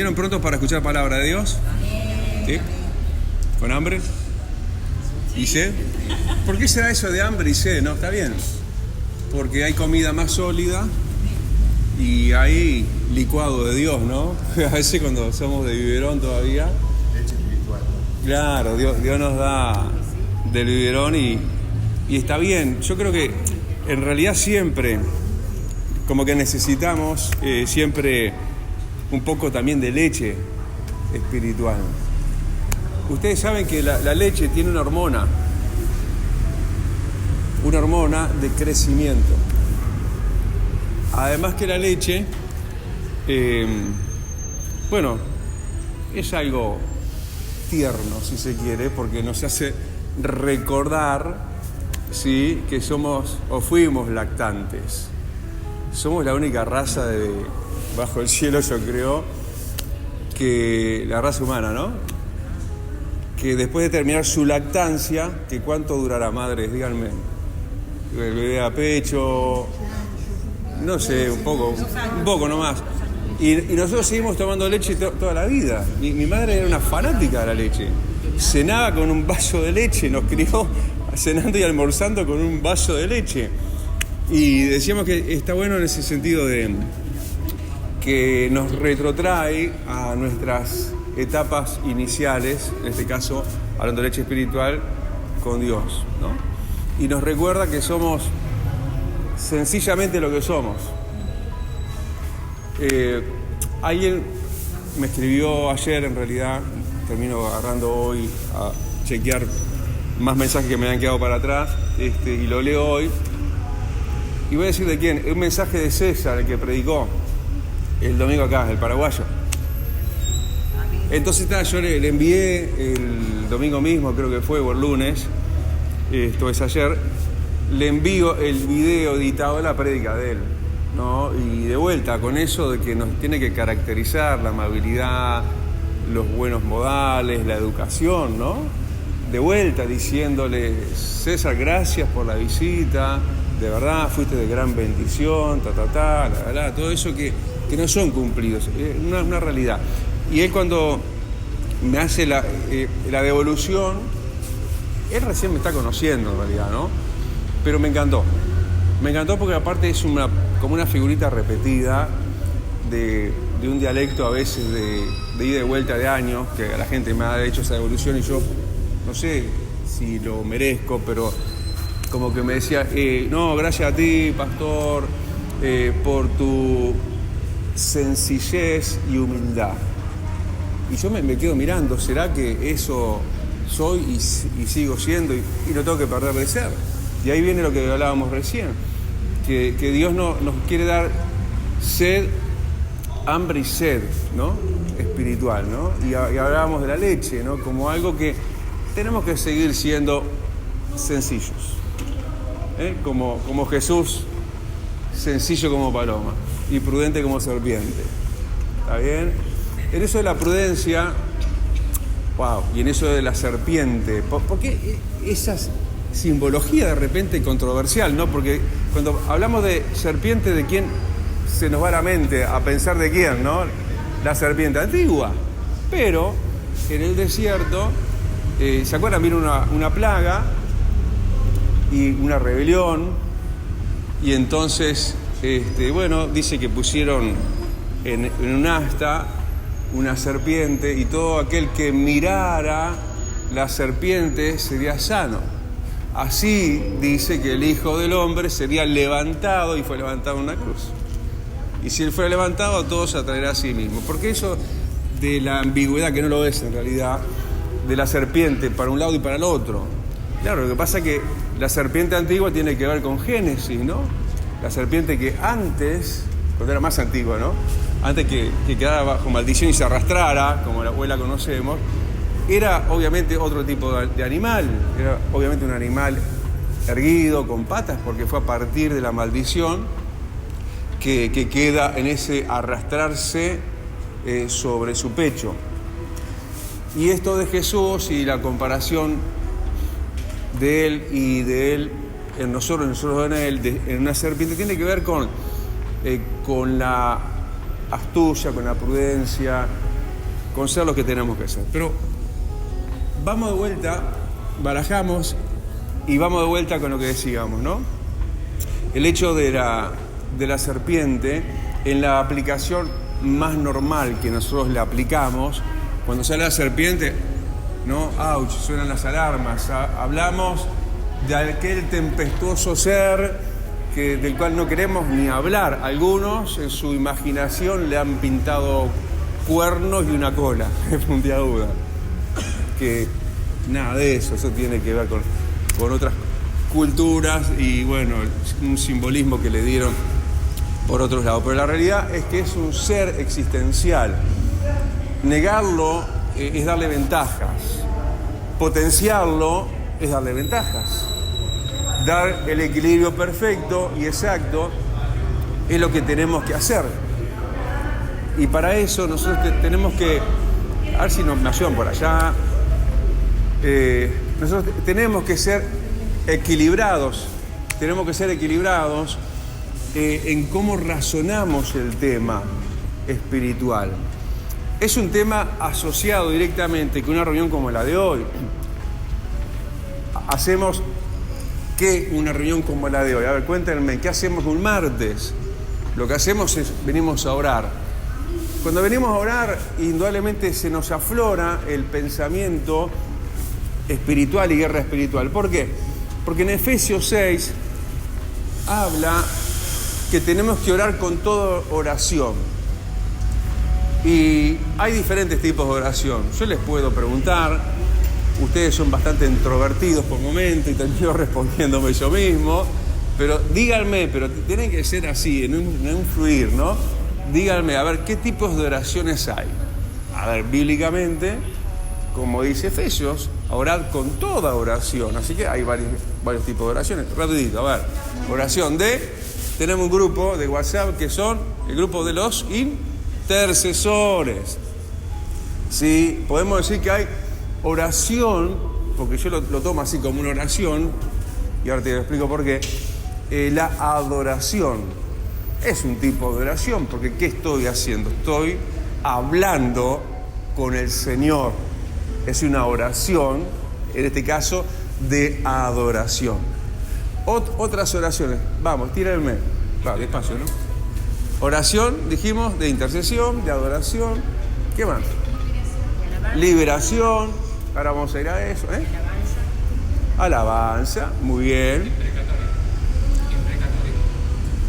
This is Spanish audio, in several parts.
¿Estuvieron prontos para escuchar palabra de Dios? ¿Sí? ¿Con hambre? ¿Y sed? ¿Por qué será eso de hambre y sed? No, está bien. Porque hay comida más sólida y hay licuado de Dios, ¿no? A veces cuando somos de biberón todavía. Leche espiritual. Claro, Dios nos da del biberón y está bien. Yo creo que en realidad siempre, como que necesitamos siempre un poco también de leche espiritual. Ustedes saben que la leche tiene una hormona de crecimiento. Además que la leche, es algo tierno, si se quiere, porque nos hace recordar, ¿sí?, que somos o fuimos lactantes. Somos la única raza bajo el cielo, yo creo, que la raza humana, ¿no?, que después de terminar su lactancia, que cuánto durará, madres, díganme, el bebé a pecho, no sé, un poco nomás. Y nosotros seguimos tomando leche toda la vida. Mi madre era una fanática de la leche. Cenaba con un vaso de leche, nos crió cenando y almorzando con un vaso de leche. Y decíamos que está bueno en ese sentido de que nos retrotrae a nuestras etapas iniciales, en este caso, hablando de leche espiritual, con Dios, ¿no? Y nos recuerda que somos sencillamente lo que somos. Alguien me escribió ayer, en realidad, termino agarrando hoy a chequear más mensajes que me han quedado para atrás, y lo leo hoy. Y voy a decir de quién, un mensaje de César, el que predicó el domingo acá, el paraguayo. Entonces yo le envié el domingo mismo, creo que fue, o el lunes, esto es ayer, le envío el video editado de la prédica de él, ¿no? Y de vuelta con eso de que nos tiene que caracterizar la amabilidad, los buenos modales, la educación, ¿no? De vuelta diciéndole, César, gracias por la visita, de verdad fuiste de gran bendición, todo eso que no son cumplidos, una realidad. Y él cuando me hace la devolución, él recién me está conociendo en realidad, ¿no? Pero me encantó porque aparte es como una figurita repetida de un dialecto a veces de ida y vuelta de años, que la gente me ha hecho esa devolución y yo no sé si lo merezco, pero como que me decía, no, gracias a ti, pastor, por tu sencillez y humildad. Y yo me quedo mirando, ¿será que eso soy y sigo siendo y no tengo que perder de ser? Y ahí viene lo que hablábamos recién, que Dios nos quiere dar sed, hambre y sed, ¿no?, espiritual, ¿no? Y hablábamos de la leche, ¿no?, como algo que tenemos que seguir siendo sencillos, como Jesús, sencillo como paloma y prudente como serpiente. ¿Está bien? En eso de la prudencia, y en eso de la serpiente, porque esa simbología de repente controversial, ¿no? Porque cuando hablamos de serpiente, ¿de quién se nos va a la mente a pensar de quién, ¿no? La serpiente antigua. Pero en el desierto, ¿se acuerdan? Vino una plaga y una rebelión, y entonces, dice que pusieron en un asta una serpiente y todo aquel que mirara la serpiente sería sano. Así dice que el Hijo del Hombre sería levantado y fue levantado en una cruz. Y si él fuera levantado, a todos se atraerá a sí mismo. Porque eso de la ambigüedad, que no lo es en realidad, de la serpiente para un lado y para el otro. Claro, lo que pasa es que la serpiente antigua tiene que ver con Génesis, ¿no? La serpiente que antes, cuando era más antigua, ¿no?, antes que quedara bajo maldición y se arrastrara, como la abuela conocemos, era obviamente otro tipo de animal, era obviamente un animal erguido, con patas, porque fue a partir de la maldición que queda en ese arrastrarse sobre su pecho. Y esto de Jesús y la comparación de él en nosotros en él, en una serpiente, tiene que ver con la astucia, con la prudencia, con ser lo que tenemos que ser. Pero vamos de vuelta, barajamos y vamos de vuelta con lo que decíamos, ¿no? El hecho de la serpiente, en la aplicación más normal que nosotros le aplicamos, cuando sale la serpiente, ¿no? ¡Auch! Suenan las alarmas. Hablamos de aquel tempestuoso ser del cual no queremos ni hablar. Algunos en su imaginación le han pintado cuernos y una cola, puntiaguda. Que nada de eso, eso tiene que ver con otras culturas y bueno, un simbolismo que le dieron por otros lados. Pero la realidad es que es un ser existencial. Negarlo es darle ventajas. Potenciarlo es darle ventajas. Dar el equilibrio perfecto y exacto es lo que tenemos que hacer. Y para eso nosotros tenemos que, a ver si me ayudan por allá, nosotros tenemos que ser equilibrados, en cómo razonamos el tema espiritual. Es un tema asociado directamente con una reunión como la de hoy. Hacemos ¿qué una reunión como la de hoy? A ver, cuéntenme, ¿qué hacemos un martes? Lo que hacemos es, venimos a orar. Cuando venimos a orar, indudablemente se nos aflora el pensamiento espiritual y guerra espiritual. ¿Por qué? Porque en Efesios 6 habla que tenemos que orar con toda oración. Y hay diferentes tipos de oración. Yo les puedo preguntar, ustedes son bastante introvertidos por momento y termino respondiéndome yo mismo, pero díganme, pero tienen que ser así, en un fluir, ¿no? Díganme, a ver, ¿qué tipos de oraciones hay? A ver, bíblicamente, como dice Efesios, orad con toda oración. Así que hay varios tipos de oraciones. Rapidito, a ver. Oración tenemos un grupo de WhatsApp que son el grupo de los intercesores. Sí, podemos decir que hay oración, porque yo lo tomo así como una oración, y ahora te explico por qué. La adoración es un tipo de oración, porque ¿qué estoy haciendo? Estoy hablando con el Señor. Es una oración, en este caso, de adoración. Otras oraciones, vamos, tírenme. Va, despacio, ¿no? Oración, dijimos, de intercesión, de adoración. ¿Qué más? Liberación. Ahora vamos a ir a eso, ¿eh? Alabanza, muy bien.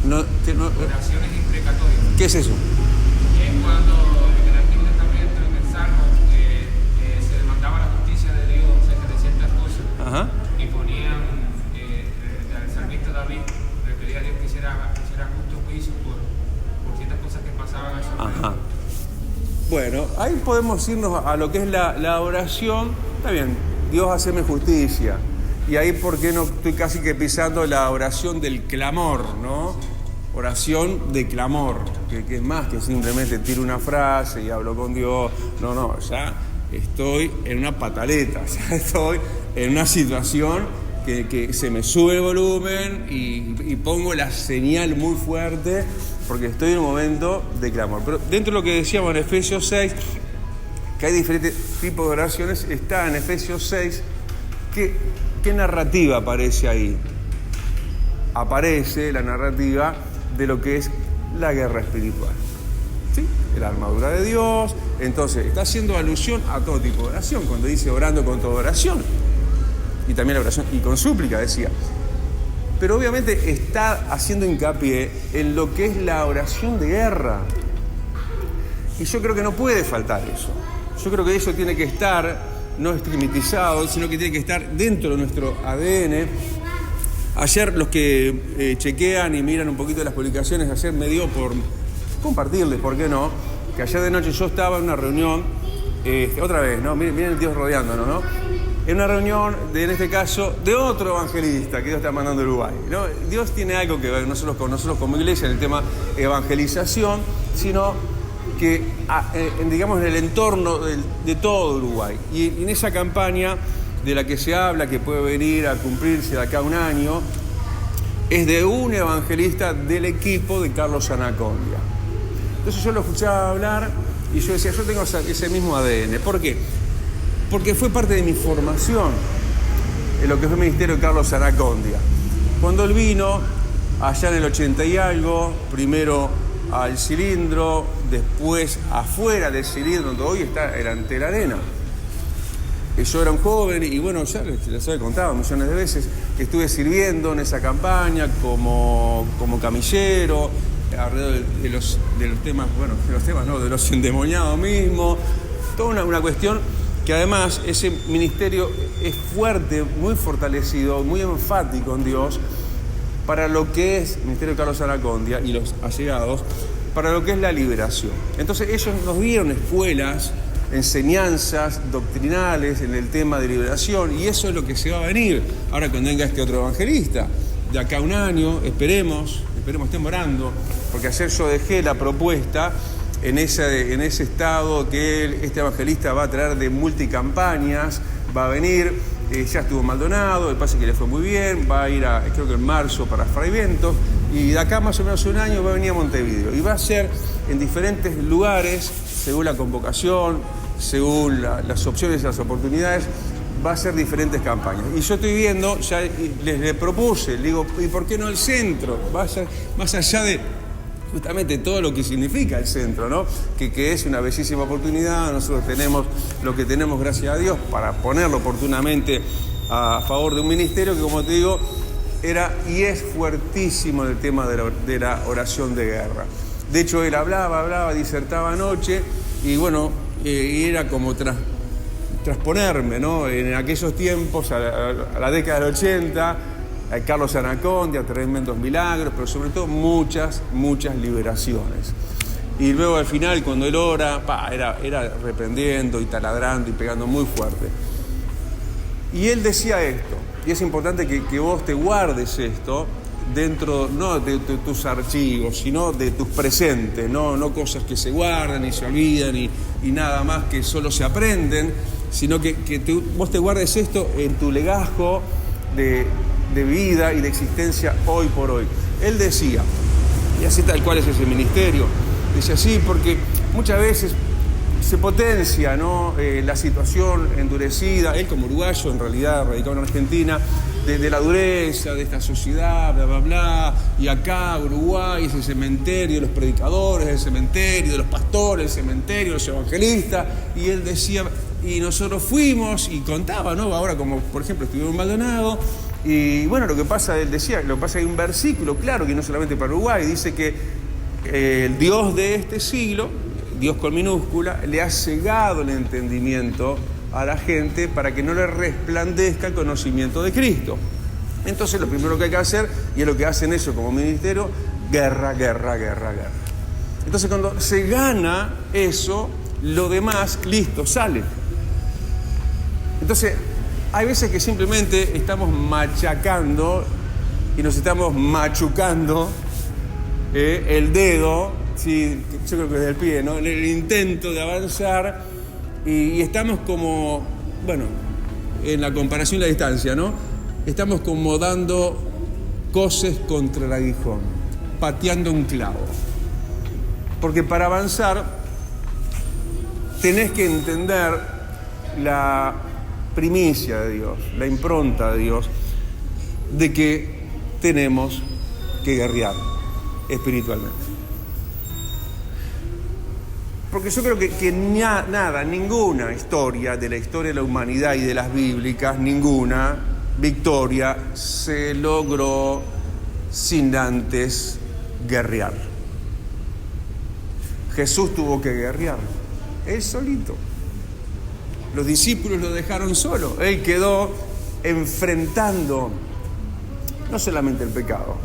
Oraciones imprecatorias. ¿Qué es eso? Es cuando en el Antiguo Testamento, en el Salmo, se demandaba la justicia de Dios acerca de ciertas cosas. Ajá. Y ponían, el salmista David requería a Dios que hiciera justo juicio por ciertas cosas que pasaban en su vida. Ajá. Bueno, ahí podemos irnos a lo que es la oración. Está bien, Dios haceme justicia. Y ahí, ¿por qué no estoy casi que pisando la oración del clamor, ¿no? Oración de clamor, que es más que simplemente tiro una frase y hablo con Dios. No, ya estoy en una pataleta, ya estoy en una situación que se me sube el volumen y pongo la señal muy fuerte porque estoy en un momento de clamor. Pero dentro de lo que decíamos en Efesios 6, que hay diferentes tipos de oraciones, está en Efesios 6, ¿qué narrativa aparece ahí? Aparece la narrativa de lo que es la guerra espiritual. ¿Sí? La armadura de Dios. Entonces, está haciendo alusión a todo tipo de oración, cuando dice orando con toda oración. Y también la oración, y con súplica, decía. Pero obviamente está haciendo hincapié en lo que es la oración de guerra. Y yo creo que no puede faltar eso. Yo creo que eso tiene que estar no estigmatizado, sino que tiene que estar dentro de nuestro ADN. Ayer los que chequean y miran un poquito las publicaciones, ayer me dio por compartirles, ¿por qué no? Que ayer de noche yo estaba en una reunión, otra vez, ¿no? Miren el Dios rodeándonos, ¿no? En una reunión, en este caso, de otro evangelista que Dios está mandando a Uruguay, ¿no? Dios tiene algo que ver nosotros como iglesia en el tema evangelización, sino que, digamos, en el entorno de todo Uruguay. Y en esa campaña de la que se habla, que puede venir a cumplirse de acá a un año, es de un evangelista del equipo de Carlos Anacondia. Entonces yo lo escuchaba hablar Y yo decía, yo tengo ese mismo ADN. ¿Por qué? Porque fue parte de mi formación en lo que fue el ministerio de Carlos Anacondia. Cuando él vino, allá en el 80 y algo, primero al cilindro, después afuera del cilindro, donde hoy está el ante la arena. Yo era un joven y bueno, ya les he contado millones de veces que estuve sirviendo en esa campaña como camillero, alrededor de los temas, bueno, de los endemoniados mismos, toda una cuestión que además ese ministerio es fuerte, muy fortalecido, muy enfático en Dios, para lo que es el ministerio de Carlos Anacondia y los allegados, para lo que es la liberación. Entonces ellos nos dieron escuelas, enseñanzas doctrinales en el tema de liberación, y eso es lo que se va a venir ahora cuando venga este otro evangelista. De acá a un año, esperemos, estén orando, porque ayer yo dejé la propuesta en ese estado que este evangelista va a traer de multicampañas, va a venir, ya estuvo en Maldonado, me parece que le fue muy bien, va a ir creo que en marzo para Fray Bentos, y de acá más o menos un año va a venir a Montevideo, y va a ser en diferentes lugares, según la convocación, según las opciones y las oportunidades, va a ser diferentes campañas. Y yo estoy viendo, ya les propuse, le digo, ¿y por qué no el centro? Más allá de justamente todo lo que significa el centro, ¿no? Que es una bellísima oportunidad. Nosotros tenemos lo que tenemos, gracias a Dios, para ponerlo oportunamente a favor de un ministerio que, como te digo, era y es fuertísimo en el tema de la oración de guerra. De hecho, él hablaba, disertaba anoche, y bueno, era como transponerme, ¿no? En aquellos tiempos, a la década del 80, a Carlos Anacondia, tremendos milagros, pero sobre todo muchas liberaciones. Y luego al final, cuando él ora, era reprendiendo y taladrando y pegando muy fuerte. Y él decía esto, y es importante que vos te guardes esto dentro, no de tus archivos, sino de tus presentes, no cosas que se guardan y se olvidan y nada más que solo se aprenden, sino que vos te guardes esto en tu legajo de vida y de existencia hoy por hoy. Él decía, y así tal cual es ese ministerio, decía así, porque muchas veces se potencia, ¿no? La situación endurecida, él como uruguayo, en realidad radicado en Argentina, de la dureza de esta sociedad, bla, bla, bla, y acá Uruguay es el cementerio de los predicadores, el cementerio de los pastores, el cementerio de los evangelistas, y él decía, y nosotros fuimos, y contaba, ¿no? Ahora como, por ejemplo, estuvimos en Maldonado, y bueno, lo que pasa, él decía, hay un versículo claro, que no solamente para Uruguay, dice que el Dios de este siglo, Dios con minúscula, le ha cegado el entendimiento a la gente para que no le resplandezca el conocimiento de Cristo. Entonces lo primero que hay que hacer, y es lo que hacen ellos como ministerio, guerra. Entonces cuando se gana eso, lo demás, listo, sale. Entonces hay veces que simplemente estamos machacando y nos estamos machucando el dedo, sí, yo creo que desde el pie, ¿no? En el intento de avanzar, y estamos como, bueno, en la comparación y la distancia, ¿no? Estamos como dando coces contra el aguijón, pateando un clavo. Porque para avanzar tenés que entender la primicia de Dios, la impronta de Dios, de que tenemos que guerrear espiritualmente. Porque yo creo que ninguna historia de la historia de la humanidad y de las bíblicas, ninguna victoria se logró sin antes guerrear. Jesús tuvo que guerrear, él solito. Los discípulos lo dejaron solo, él quedó enfrentando no solamente el pecado,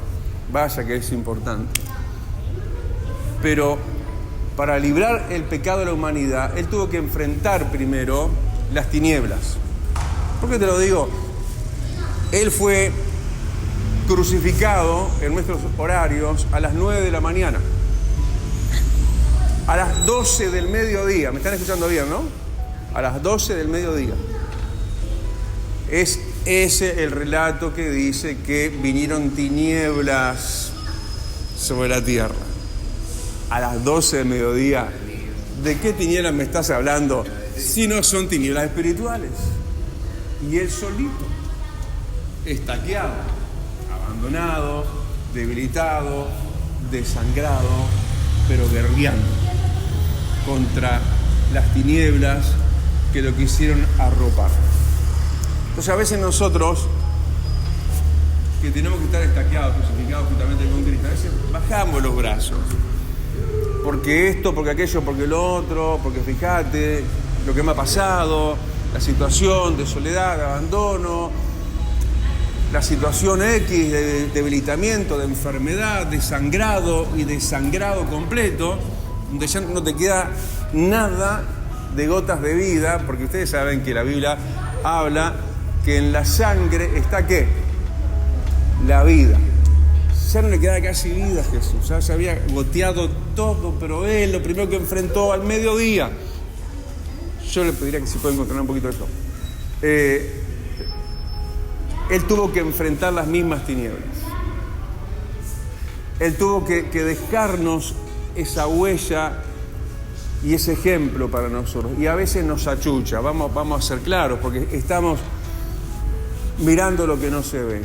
vaya que es importante, pero para librar el pecado de la humanidad, él tuvo que enfrentar primero las tinieblas. ¿Por qué te lo digo? Él fue crucificado en nuestros horarios a las 9 de la mañana. A las 12 del mediodía, ¿me están escuchando bien, no? A las 12 del mediodía. Es ese el relato que dice que vinieron tinieblas sobre la tierra. A las 12 del mediodía, ¿de qué tinieblas me estás hablando? Si no son tinieblas espirituales. Y él solito, estaqueado, abandonado, debilitado, desangrado, pero guerreando contra las tinieblas que lo quisieron arropar. Entonces a veces nosotros, que tenemos que estar estaqueados, crucificados juntamente con Cristo, a veces bajamos los brazos. Porque esto, porque aquello, porque lo otro, porque fíjate lo que me ha pasado, la situación de soledad, de abandono, la situación X de debilitamiento, de enfermedad, de sangrado y de sangrado completo, donde ya no te queda nada de gotas de vida, porque ustedes saben que la Biblia habla que en la sangre está ¿qué? La vida. Ya no le queda casi vida a Jesús, ya se había goteado todo, pero él lo primero que enfrentó al mediodía, yo le pediría que si pueden controlar un poquito esto, él tuvo que enfrentar las mismas tinieblas, él tuvo que dejarnos esa huella y ese ejemplo para nosotros, y a veces nos achucha, vamos a ser claros, porque estamos mirando lo que no se ve,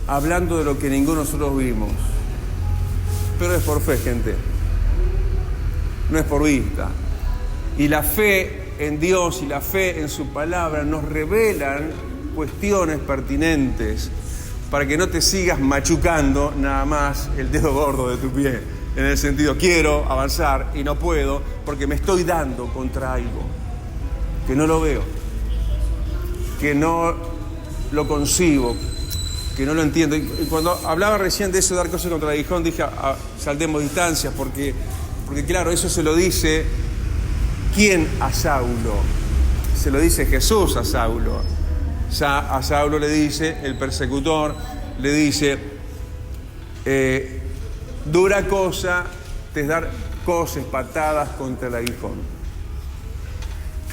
hablando de lo que ninguno de nosotros vimos. Pero es por fe, gente. No es por vista. Y la fe en Dios y la fe en su palabra nos revelan cuestiones pertinentes para que no te sigas machucando nada más el dedo gordo de tu pie. En el sentido, quiero avanzar y no puedo porque me estoy dando contra algo que no lo veo, que no lo concibo, que no lo entiendo. Y cuando hablaba recién de eso, de dar cosas contra el aguijón, dije, saldemos distancias, porque claro, eso se lo dice, ¿quién a Saulo? Se lo dice Jesús a Saulo. A Saulo le dice, el persecutor, le dice, dura cosa te es dar coces, patadas contra el aguijón.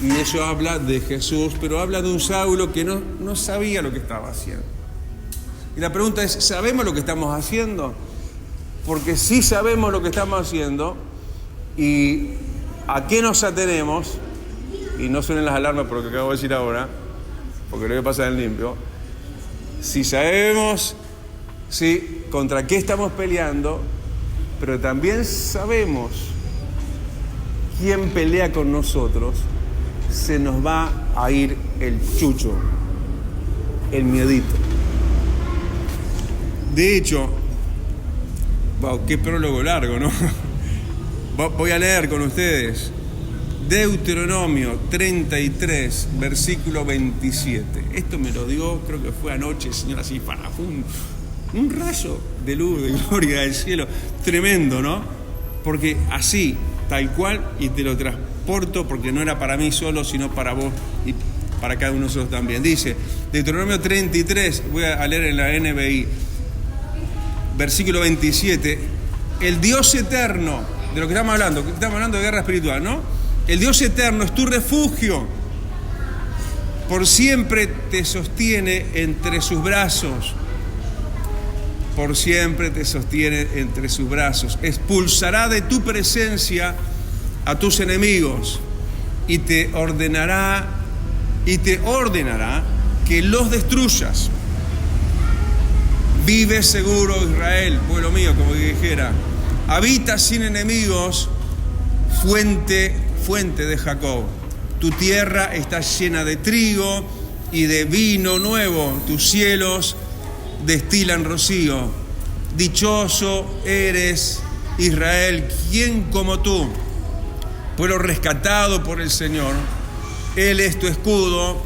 Y eso habla de Jesús, pero habla de un Saulo que no sabía lo que estaba haciendo. Y la pregunta es, ¿sabemos lo que estamos haciendo? Porque sí sabemos lo que estamos haciendo y a qué nos atenemos, y no suenen las alarmas por lo que acabo de decir ahora, porque lo voy a pasar en limpio. Si sabemos, sí, contra qué estamos peleando, pero también sabemos quién pelea con nosotros, se nos va a ir el chucho, el miedito. De hecho, wow, qué prólogo largo, ¿no? Voy a leer con ustedes Deuteronomio 33, versículo 27. Esto me lo dio, creo que fue anoche, señor, así, fue un rayo de luz, de gloria del cielo, tremendo, ¿no? Porque así, tal cual, y te lo transporto, porque no era para mí solo, sino para vos y para cada uno de nosotros también. Dice, Deuteronomio 33, voy a leer en la NBI, versículo 27, el Dios eterno, de lo que estamos hablando de guerra espiritual, ¿no? El Dios eterno es tu refugio, por siempre te sostiene entre sus brazos, por siempre te sostiene entre sus brazos, expulsará de tu presencia a tus enemigos y te ordenará que los destruyas. Vive seguro, Israel, pueblo mío, como dijera. Habita sin enemigos, fuente de Jacob. Tu tierra está llena de trigo y de vino nuevo. Tus cielos destilan rocío. Dichoso eres, Israel, ¿quién como tú? Pueblo rescatado por el Señor. Él es tu escudo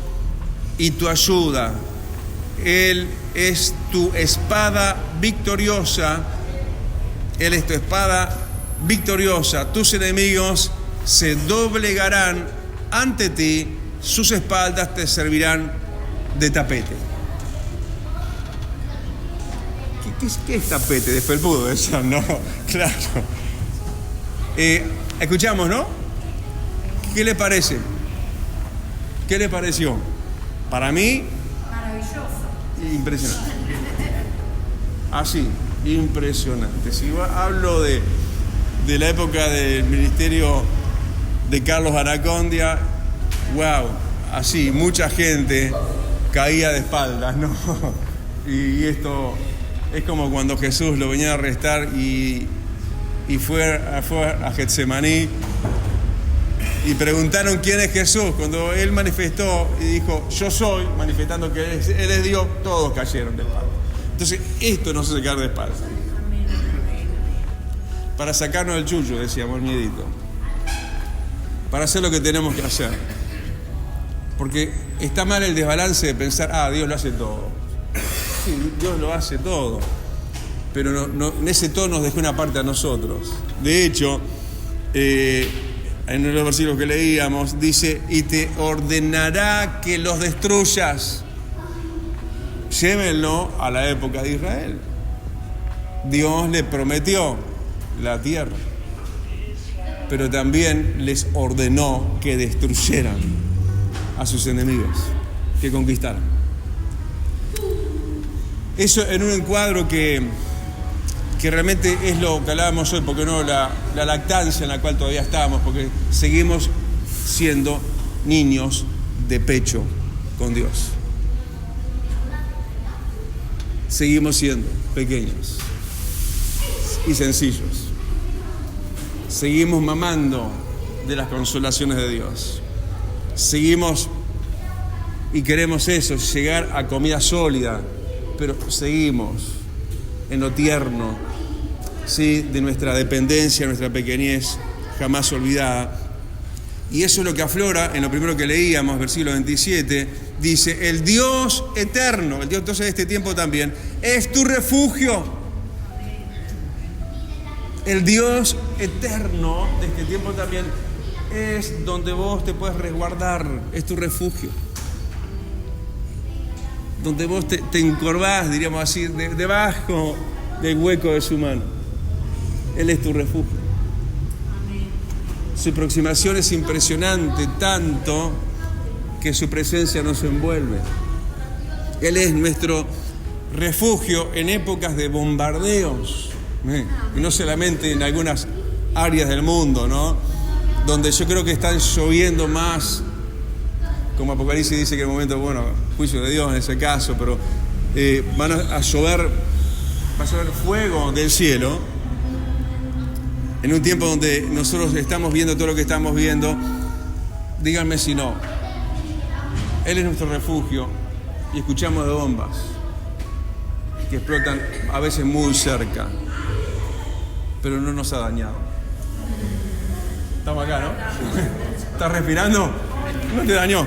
y tu ayuda. Él es tu espada victoriosa. Él es tu espada victoriosa. Tus enemigos se doblegarán ante ti. Sus espaldas te servirán de tapete. ¿Qué es tapete? De felpudo, eso, ¿no? Claro. Escuchamos, ¿no? ¿Qué le parece? ¿Qué le pareció? Para mí... impresionante. Así, impresionante. Si hablo de de la época del ministerio de Carlos Anacondia, wow, así, mucha gente caía de espaldas, ¿no? Y esto es como cuando Jesús lo venía a arrestar y fue a Getsemaní y preguntaron quién es Jesús. Cuando él manifestó y dijo, yo soy, manifestando que él es Dios, todos cayeron de espaldas. Entonces, esto nos hace caer de espaldas. Para sacarnos del chullo, decíamos, el miedito. Para hacer lo que tenemos que hacer. Porque está mal el desbalance de pensar, Dios lo hace todo. Sí, Dios lo hace todo. Pero en ese todo nos dejó una parte a nosotros. De hecho, en los versículos que leíamos, dice, y te ordenará que los destruyas. Llévenlo a la época de Israel. Dios le prometió la tierra, pero también les ordenó que destruyeran a sus enemigos, que conquistaran. Eso en un encuadro que realmente es lo que hablábamos hoy, porque no la lactancia en la cual todavía estamos, porque seguimos siendo niños de pecho con Dios. Seguimos siendo pequeños y sencillos. Seguimos mamando de las consolaciones de Dios. Seguimos y queremos eso, llegar a comida sólida, pero seguimos en lo tierno, ¿sí?, de nuestra dependencia, nuestra pequeñez jamás olvidada. Y eso es lo que aflora en lo primero que leíamos, versículo 27, dice, el Dios eterno, el Dios entonces de este tiempo también, es tu refugio. El Dios eterno de este tiempo también es donde vos te puedes resguardar, es tu refugio. Donde vos te encorvás, diríamos así, debajo del hueco de su mano. Él es tu refugio. Su aproximación es impresionante, tanto que su presencia nos envuelve. Él es nuestro refugio en épocas de bombardeos, y no solamente en algunas áreas del mundo, ¿no?, donde yo creo que están lloviendo más, como Apocalipsis dice que en el momento, juicio de Dios en ese caso, pero va a llover fuego del cielo, en un tiempo donde nosotros estamos viendo todo lo que estamos viendo. Díganme si no. Él es nuestro refugio y escuchamos de bombas que explotan a veces muy cerca, pero no nos ha dañado. Estamos acá, ¿no? ¿Estás respirando? No te dañó.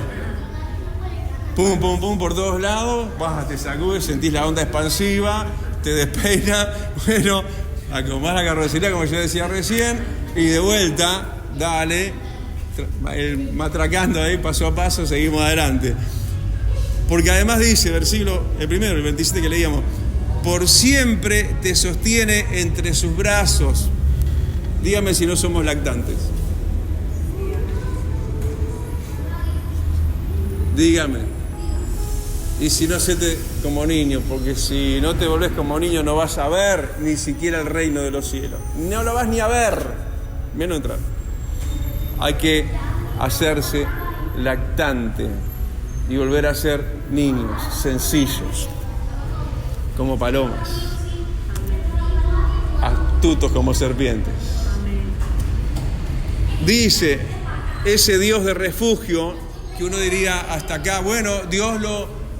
Pum, pum, pum por todos lados, bajas, te sacudes, sentís la onda expansiva, te despeina, acomodás la carrocería como yo decía recién, y de vuelta, dale, matracando ahí paso a paso, seguimos adelante. Porque además dice, el primero, el 27 que leíamos, por siempre te sostiene entre sus brazos. Dígame si no somos lactantes. Dígame. Y si no, séte como niño, porque si no te volvés como niño no vas a ver ni siquiera el reino de los cielos. No lo vas ni a ver, menos entrar. Hay que hacerse lactante y volver a ser niños, sencillos, como palomas, astutos como serpientes. Dice ese Dios de refugio que uno diría hasta acá, Dios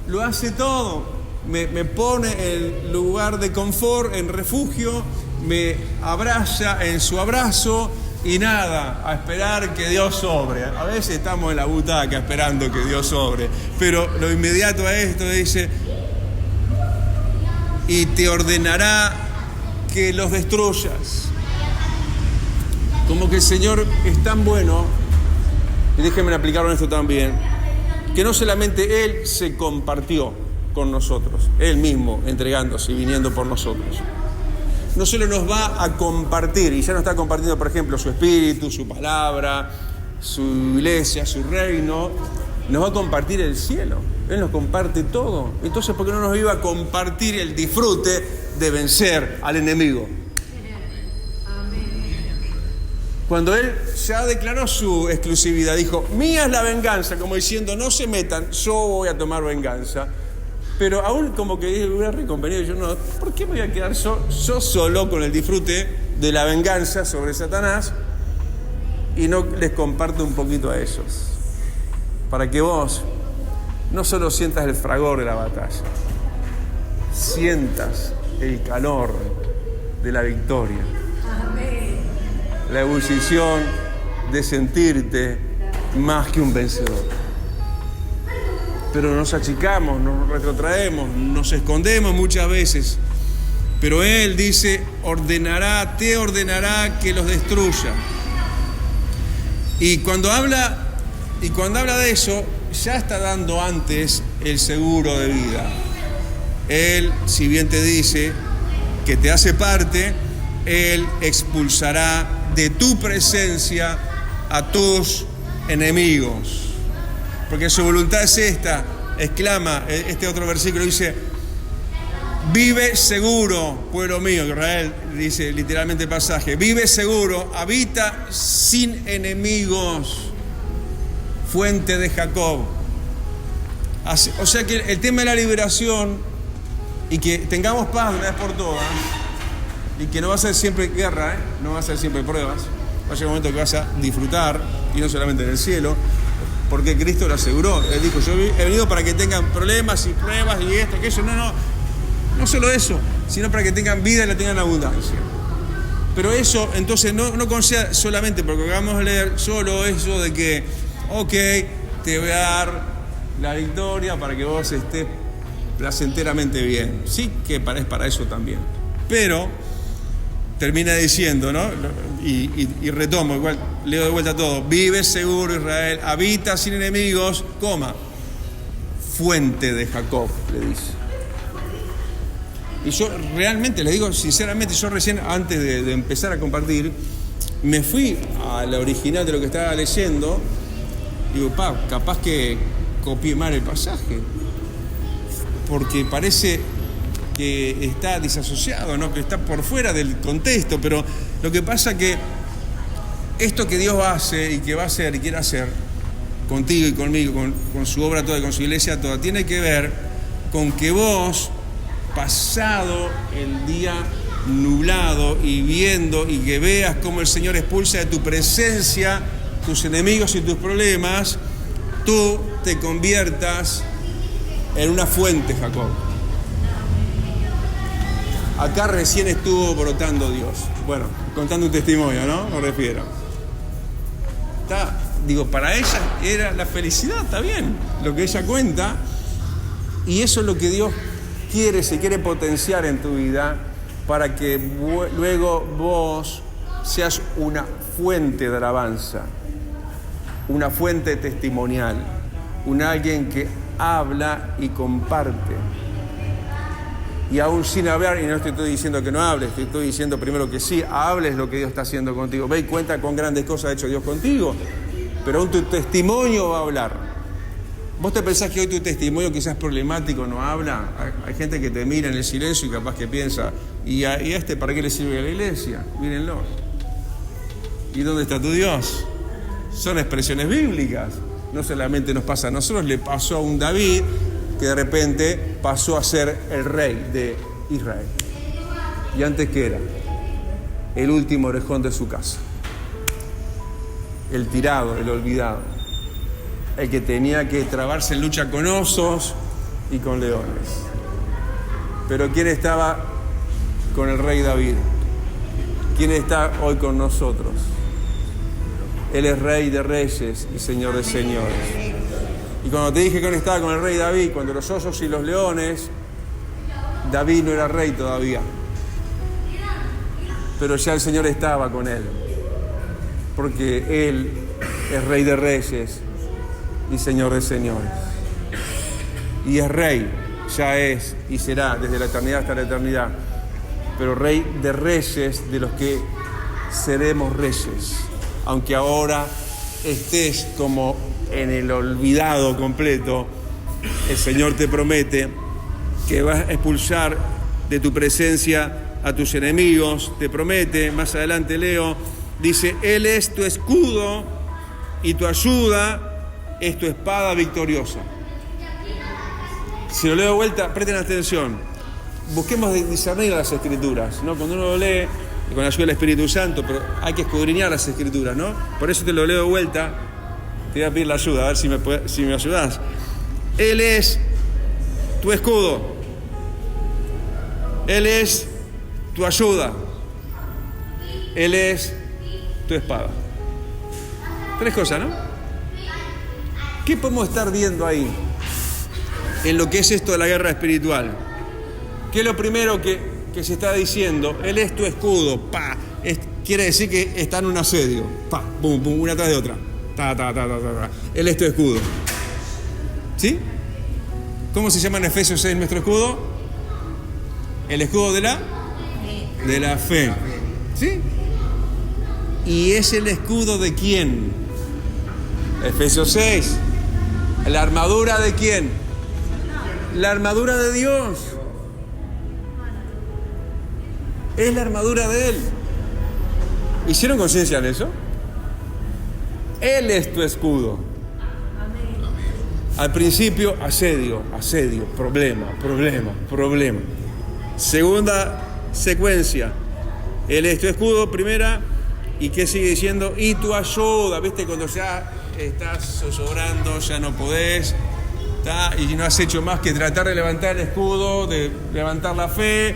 lo hace todo, me pone en lugar de confort, en refugio, me abraza en su abrazo y nada, a esperar que Dios sobre. A veces estamos en la butaca esperando que Dios sobre, pero lo inmediato a esto dice, y te ordenará que los destruyas. Como que el Señor es tan bueno, y déjenme aplicarlo en esto también, que no solamente Él se compartió con nosotros, Él mismo entregándose y viniendo por nosotros. No solo nos va a compartir, y ya nos está compartiendo, por ejemplo, su espíritu, su palabra, su iglesia, su reino, nos va a compartir el cielo. Él nos comparte todo. Entonces, ¿por qué no nos iba a compartir el disfrute de vencer al enemigo? Cuando él ya declaró su exclusividad, dijo, mía es la venganza, como diciendo, no se metan, yo voy a tomar venganza. Pero aún como que hubiera reconvenido, yo no, ¿por qué me voy a quedar yo solo con el disfrute de la venganza sobre Satanás y no les comparto un poquito a ellos? Para que vos no solo sientas el fragor de la batalla, sientas el calor de la victoria. Amén. La ebullición de sentirte más que un vencedor. Pero nos achicamos, nos retrotraemos, nos escondemos muchas veces. Pero Él dice, te ordenará que los destruya. Y cuando habla de eso, ya está dando antes el seguro de vida. Él, si bien te dice que te hace parte, Él expulsará de tu presencia a tus enemigos. Porque su voluntad es esta, exclama este otro versículo, dice, vive seguro, pueblo mío, Israel, dice literalmente el pasaje, vive seguro, habita sin enemigos, fuente de Jacob. O sea que el tema de la liberación y que tengamos paz de una vez por todas, y que no va a ser siempre guerra, no va a ser siempre pruebas, va a llegar un momento que vas a disfrutar, y no solamente en el cielo, porque Cristo lo aseguró. Él dijo, yo he venido para que tengan problemas y pruebas y esto, aquello. No solo eso, sino para que tengan vida y la tengan abundancia. Pero eso, entonces, no conceda solamente, porque vamos a leer solo eso de que, ok, te voy a dar la victoria para que vos estés placenteramente bien. Sí que es para eso también. Pero termina diciendo, ¿no? Y retomo, igual leo de vuelta todo. Vive seguro, Israel, habita sin enemigos, fuente de Jacob, le dice. Y yo realmente, les digo sinceramente, yo recién, antes de empezar a compartir, me fui a la original de lo que estaba leyendo. Digo, capaz que copié mal el pasaje, porque parece que está disasociado, ¿no? Que está por fuera del contexto, pero lo que pasa que esto que Dios hace y que va a hacer y quiere hacer contigo y conmigo, con su obra toda y con su iglesia toda, tiene que ver con que vos, pasado el día nublado y viendo y que veas cómo el Señor expulsa de tu presencia tus enemigos y tus problemas, tú te conviertas en una fuente, Jacob. Acá recién estuvo brotando Dios. Bueno, contando un testimonio, ¿no? Me refiero. Para ella era la felicidad, está bien, lo que ella cuenta. Y eso es lo que Dios se quiere potenciar en tu vida para que luego vos seas una fuente de alabanza, una fuente testimonial, alguien que habla y comparte. Y aún sin hablar, y no te estoy diciendo que no hables, te estoy diciendo primero que sí, hables lo que Dios está haciendo contigo. Ve y cuenta con grandes cosas ha hecho Dios contigo, pero aún tu testimonio va a hablar. ¿Vos te pensás que hoy tu testimonio quizás problemático no habla? Hay gente que te mira en el silencio y capaz que piensa, ¿y a este para qué le sirve a la iglesia? Mírenlo. ¿Y dónde está tu Dios? Son expresiones bíblicas. No solamente nos pasa a nosotros, le pasó a un David que de repente pasó a ser el rey de Israel. ¿Y antes qué era? El último orejón de su casa. El tirado, el olvidado. El que tenía que trabarse en lucha con osos y con leones. Pero ¿quién estaba con el rey David? ¿Quién está hoy con nosotros? Él es Rey de Reyes y Señor de Señores. Y cuando te dije que él estaba con el rey David, cuando los osos y los leones, David no era rey todavía. Pero ya el Señor estaba con él. Porque Él es Rey de Reyes y Señor de Señores. Y es Rey, ya es y será desde la eternidad hasta la eternidad. Pero Rey de Reyes, de los que seremos reyes. Aunque ahora estés como en el olvidado completo, el Señor te promete que vas a expulsar de tu presencia a tus enemigos. Te promete, más adelante leo, Dice, Él es tu escudo y tu ayuda es tu espada victoriosa. Si lo leo de vuelta, presten atención. Busquemos discernir las Escrituras, ¿no? Cuando uno lo lee, con la ayuda del Espíritu Santo, pero hay que escudriñar las Escrituras, ¿no? Por eso te lo leo de vuelta. Te voy a pedir la ayuda, a ver si me ayudas. Él es tu escudo. Él es tu ayuda. Él es tu espada. 3 cosas, ¿no? ¿Qué podemos estar viendo ahí en lo que es esto de la guerra espiritual? ¿Qué es lo primero que se está diciendo? Él es tu escudo. Pa. Quiere decir que está en un asedio. Pa, pum, pum, una tras de otra. Ta, ta, ta, ta, ta, ta. Él es tu escudo. ¿Sí? ¿Cómo se llama en Efesios 6 nuestro escudo? El escudo de la fe. ¿Sí? ¿Y es el escudo de quién? Efesios 6. ¿La armadura de quién? La armadura de Dios. Es la armadura de Él. ¿Hicieron conciencia en eso? Él es tu escudo. Al principio, asedio, problema. Segunda secuencia. Él es tu escudo, primera. ¿Y qué sigue diciendo? Y tu ayuda. ¿Viste? Cuando ya estás zozobrando, ya no podés, y no has hecho más que tratar de levantar el escudo, de levantar la fe,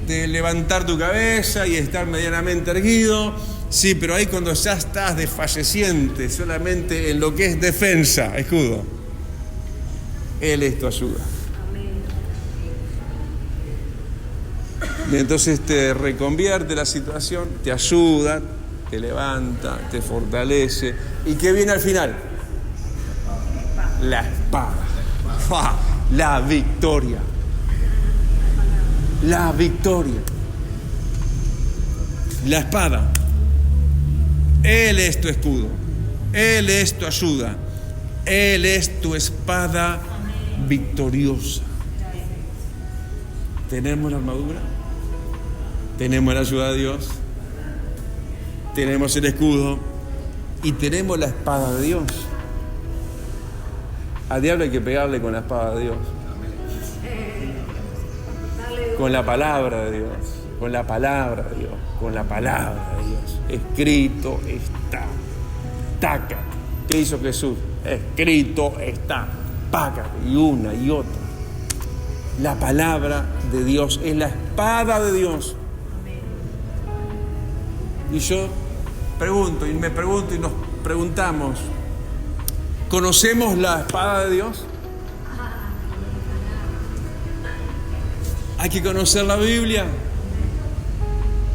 de levantar tu cabeza y estar medianamente erguido. Sí, pero ahí cuando ya estás desfalleciente solamente en lo que es defensa, escudo, Él es tu ayuda. Y entonces te reconvierte la situación, te ayuda, te levanta, te fortalece. ¿Y qué viene al final? La espada. La victoria. La victoria. La espada. Él es tu escudo. Él es tu ayuda. Él es tu espada victoriosa. ¿Tenemos la armadura? ¿Tenemos la ayuda de Dios? ¿Tenemos el escudo? ¿Y tenemos la espada de Dios? Al diablo hay que pegarle con la espada de Dios. Con la palabra de Dios. Con la palabra de Dios. Con la palabra de Dios. Escrito está. Taca. ¿Qué hizo Jesús? Escrito está. Paca. Y una y otra. La palabra de Dios es la espada de Dios. Y yo pregunto, y me pregunto, y nos preguntamos, ¿conocemos la espada de Dios? Hay que conocer la Biblia.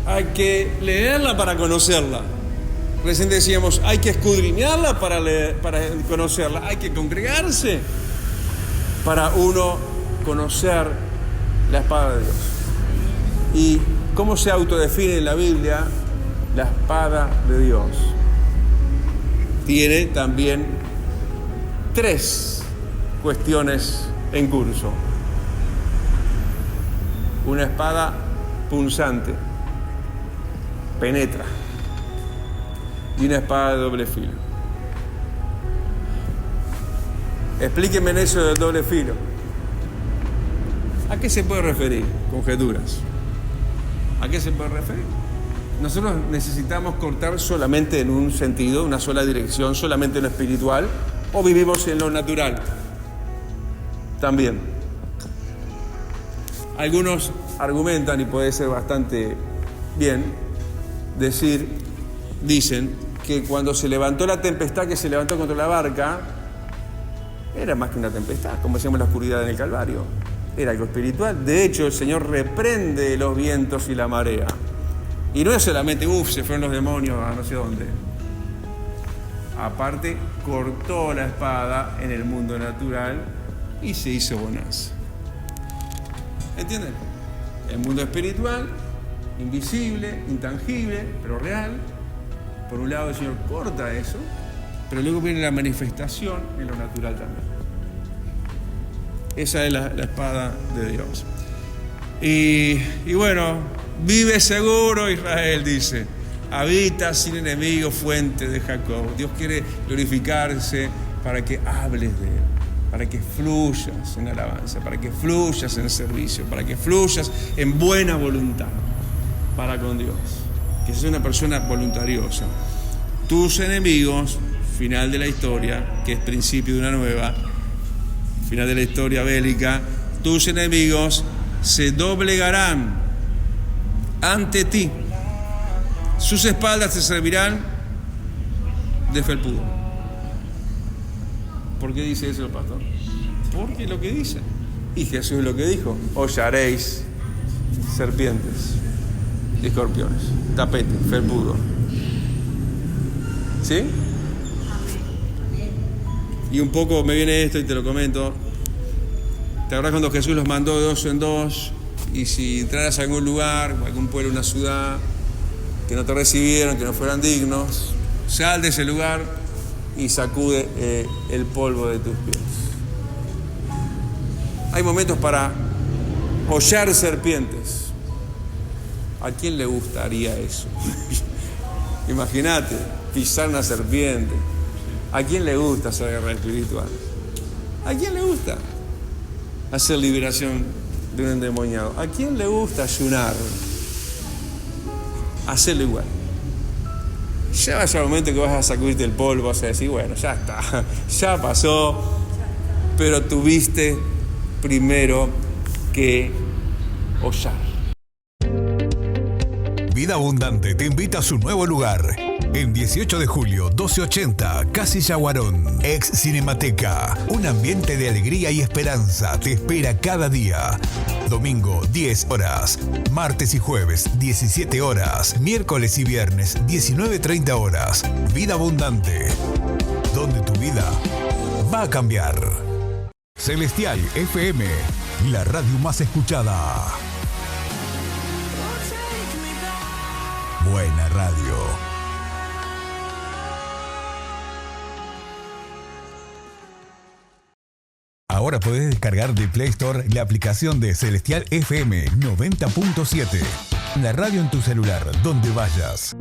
Hay que leerla para conocerla. Recién decíamos, hay que escudriñarla para conocerla. Hay que congregarse para uno conocer la espada de Dios. ¿Y cómo se autodefine en la Biblia la espada de Dios? Tiene también 3 cuestiones en curso. Una espada punzante, penetra, y una espada de doble filo. Explíquenme en eso del doble filo. ¿A qué se puede referir? Conjeturas. ¿A qué se puede referir? Nosotros necesitamos cortar solamente en un sentido, una sola dirección, solamente en lo espiritual, o vivimos en lo natural. También. Algunos argumentan, y puede ser bastante bien, dicen que cuando se levantó la tempestad que se levantó contra la barca, era más que una tempestad, como decíamos la oscuridad en el Calvario. Era algo espiritual. De hecho, el Señor reprende los vientos y la marea. Y no es solamente, se fueron los demonios a no sé dónde. Aparte, cortó la espada en el mundo natural y se hizo bonanza. ¿Entienden? El mundo espiritual, invisible, intangible, pero real. Por un lado el Señor corta eso, pero luego viene la manifestación en lo natural también. Esa es la espada de Dios. Y bueno, vive seguro, Israel, dice. habita sin enemigo, fuente de Jacob. Dios quiere glorificarse para que hables de Él, para que fluyas en alabanza, para que fluyas en servicio, para que fluyas en buena voluntad para con Dios. Que seas una persona voluntariosa. Tus enemigos, final de la historia, que es principio de una nueva, final de la historia bélica, tus enemigos se doblegarán ante ti. Sus espaldas te servirán de felpudo. ¿Por qué dice eso el pastor? Porque lo que dice. Y Jesús lo que dijo: hollaréis serpientes, escorpiones, tapete, felpudo. ¿Sí? Y un poco me viene esto y te lo comento. ¿Te acuerdas cuando Jesús los mandó de 2 en 2? Y si entraras a algún lugar, algún pueblo, una ciudad, que no te recibieron, que no fueran dignos, sal de ese lugar y sacude el polvo de tus pies. Hay momentos para hollar serpientes. ¿A quién le gustaría eso? Imagínate, pisar una serpiente. ¿A quién le gusta esa guerra espiritual? ¿A quién le gusta hacer liberación de un endemoniado? ¿A quién le gusta ayunar? Hacerlo igual. Ya va a llegar el momento que vas a sacudirte el polvo, vas a decir, bueno, ya está, ya pasó, pero tuviste primero que hollar. Vida Abundante te invita a su nuevo lugar. En 18 de julio, 1280, Casilla Guarón, ex Cinemateca. Un ambiente de alegría y esperanza te espera cada día. Domingo, 10 horas. Martes y jueves, 17 horas. Miércoles y viernes, 19:30 horas. Vida Abundante, donde tu vida va a cambiar. Celestial FM, la radio más escuchada. Buena radio. Ahora podés descargar de Play Store la aplicación de Celestial FM 90.7. La radio en tu celular, donde vayas.